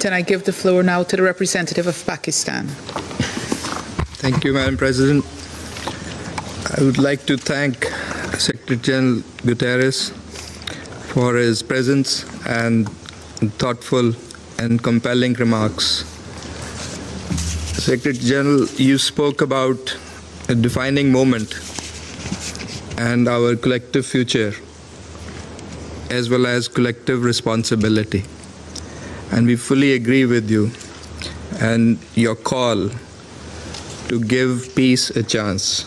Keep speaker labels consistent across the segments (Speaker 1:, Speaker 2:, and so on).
Speaker 1: And I give the floor now to the representative of Pakistan.
Speaker 2: Thank you, Madam President. I would like to thank Secretary General Guterres for his presence and thoughtful and compelling remarks. Secretary General, you spoke about a defining moment and our collective future, as well as collective responsibility. And we fully agree with you and your call to give peace a chance.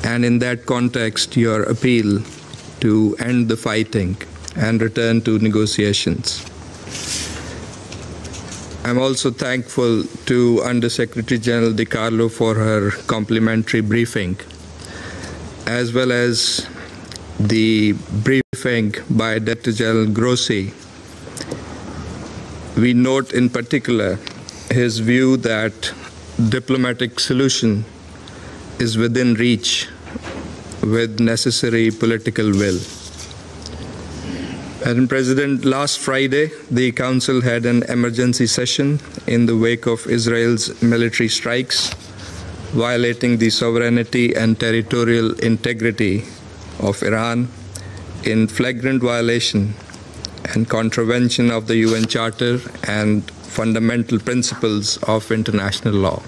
Speaker 2: And in that context, your appeal to end the fighting and return to negotiations. I'm also thankful to Undersecretary General Di Carlo for her complimentary briefing, as well as the briefing by Director General Grossi. We note in particular his view that diplomatic solution is within reach with necessary political will. Madam President, last Friday, the Council had an emergency session in the wake of Israel's military strikes, violating the sovereignty and territorial integrity of Iran in flagrant violation and contravention of the UN Charter and fundamental principles of international law.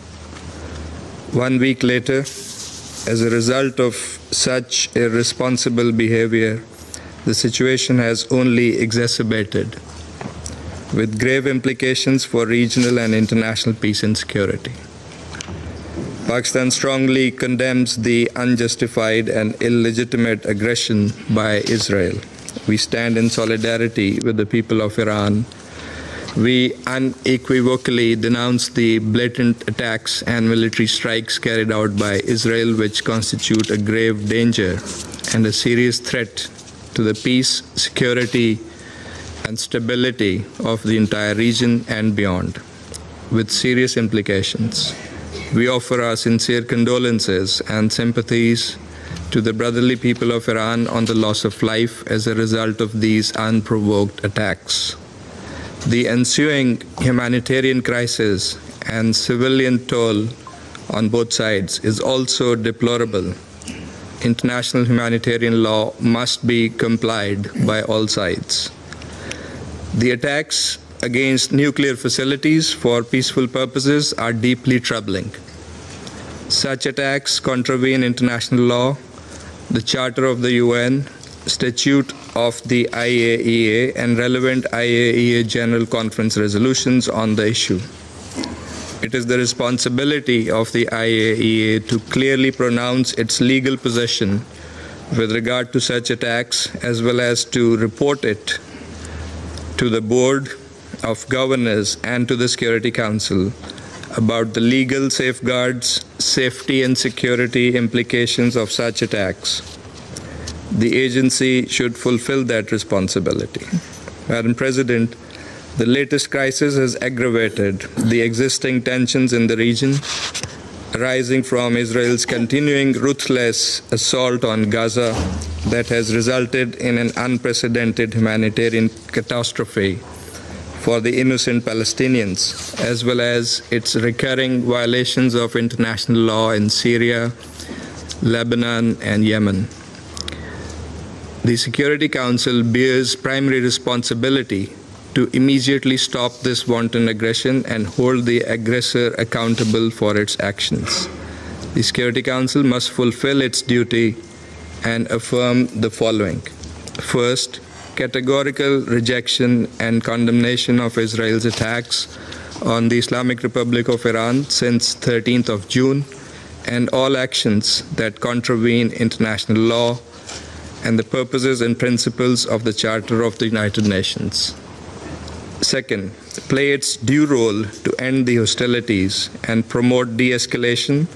Speaker 2: 1 week later, as a result of such irresponsible behavior, the situation has only exacerbated, with grave implications for regional and international peace and security. Pakistan strongly condemns the unjustified and illegitimate aggression by Israel. We stand in solidarity with the people of Iran. We unequivocally denounce the blatant attacks and military strikes carried out by Israel, which constitute a grave danger and a serious threat to the peace, security, and stability of the entire region and beyond, with serious implications. We offer our sincere condolences and sympathies to the brotherly people of Iran on the loss of life as a result of these unprovoked attacks. The ensuing humanitarian crisis and civilian toll on both sides is also deplorable. International humanitarian law must be complied by all sides. The attacks against nuclear facilities for peaceful purposes are deeply troubling. Such attacks contravene international law, the Charter of the UN, Statute of the IAEA, and relevant IAEA General Conference resolutions on the issue. It is the responsibility of the IAEA to clearly pronounce its legal position with regard to such attacks, as well as to report it to the Board of Governors and to the Security Council about the legal safeguards, safety and security implications of such attacks. The agency should fulfill that responsibility. Madam President, the latest crisis has aggravated the existing tensions in the region, arising from Israel's continuing ruthless assault on Gaza that has resulted in an unprecedented humanitarian catastrophe for the innocent Palestinians, as well as its recurring violations of international law in Syria, Lebanon, and Yemen. The Security Council bears primary responsibility to immediately stop this wanton aggression and hold the aggressor accountable for its actions. The Security Council must fulfill its duty and affirm the following. First, categorical rejection and condemnation of Israel's attacks on the Islamic Republic of Iran since 13th of June and all actions that contravene international law and the purposes and principles of the Charter of the United Nations. Second, play its due role to end the hostilities and promote de-escalation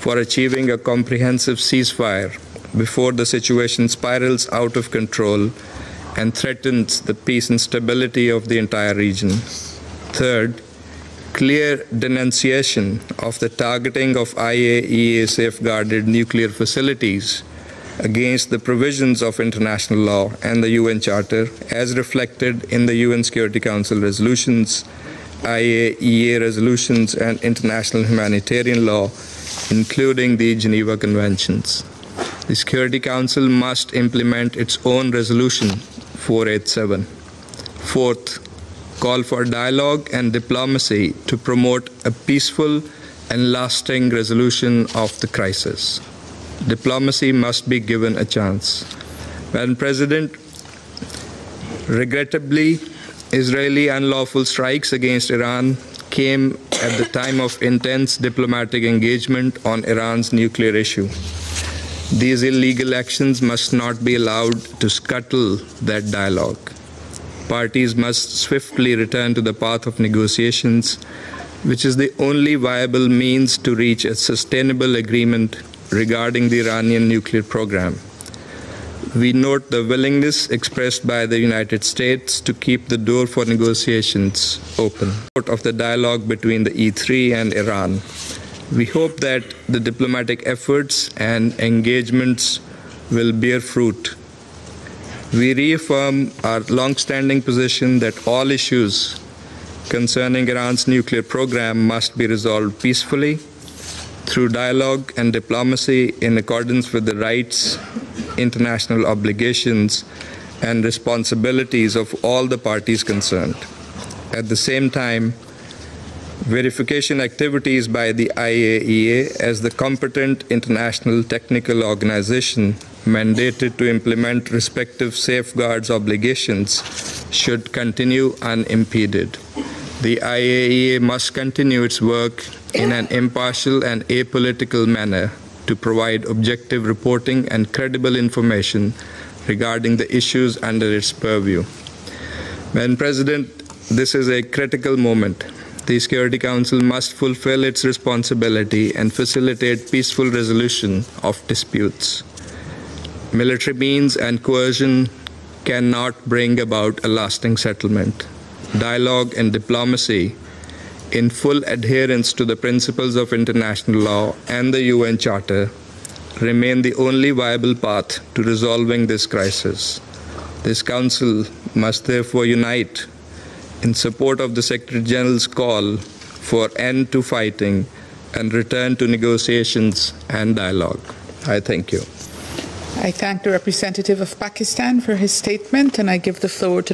Speaker 2: for achieving a comprehensive ceasefire before the situation spirals out of control and threatens the peace and stability of the entire region. Third, clear denunciation of the targeting of IAEA safeguarded nuclear facilities against the provisions of international law and the UN Charter as reflected in the UN Security Council resolutions, IAEA resolutions, and international humanitarian law, including the Geneva Conventions. The Security Council must implement its own resolution 487. Fourth, call for dialogue and diplomacy to promote a peaceful and lasting resolution of the crisis. Diplomacy must be given a chance. Madam President, regrettably, Israeli unlawful strikes against Iran came at the time of intense diplomatic engagement on Iran's nuclear issue. These illegal actions must not be allowed to scuttle that dialogue. Parties must swiftly return to the path of negotiations, which is the only viable means to reach a sustainable agreement regarding the Iranian nuclear program. We note the willingness expressed by the United States to keep the door for negotiations open. Of the dialogue between the E3 and Iran, we hope that the diplomatic efforts and engagements will bear fruit. We reaffirm our long-standing position that all issues concerning Iran's nuclear program must be resolved peacefully through dialogue and diplomacy in accordance with the rights, international obligations, and responsibilities of all the parties concerned. At the same time, verification activities by the IAEA as the competent international technical organization mandated to implement respective safeguards obligations should continue unimpeded. The IAEA must continue its work in an impartial and apolitical manner to provide objective reporting and credible information regarding the issues under its purview. Madam President, this is a critical moment. The Security Council must fulfill its responsibility and facilitate peaceful resolution of disputes. Military means and coercion cannot bring about a lasting settlement. Dialogue and diplomacy, in full adherence to the principles of international law and the UN Charter, remain the only viable path to resolving this crisis. This Council must therefore unite in support of the Secretary General's call for end to fighting and return to negotiations and dialogue. I thank you.
Speaker 1: I thank the representative of Pakistan for his statement, and I give the floor to the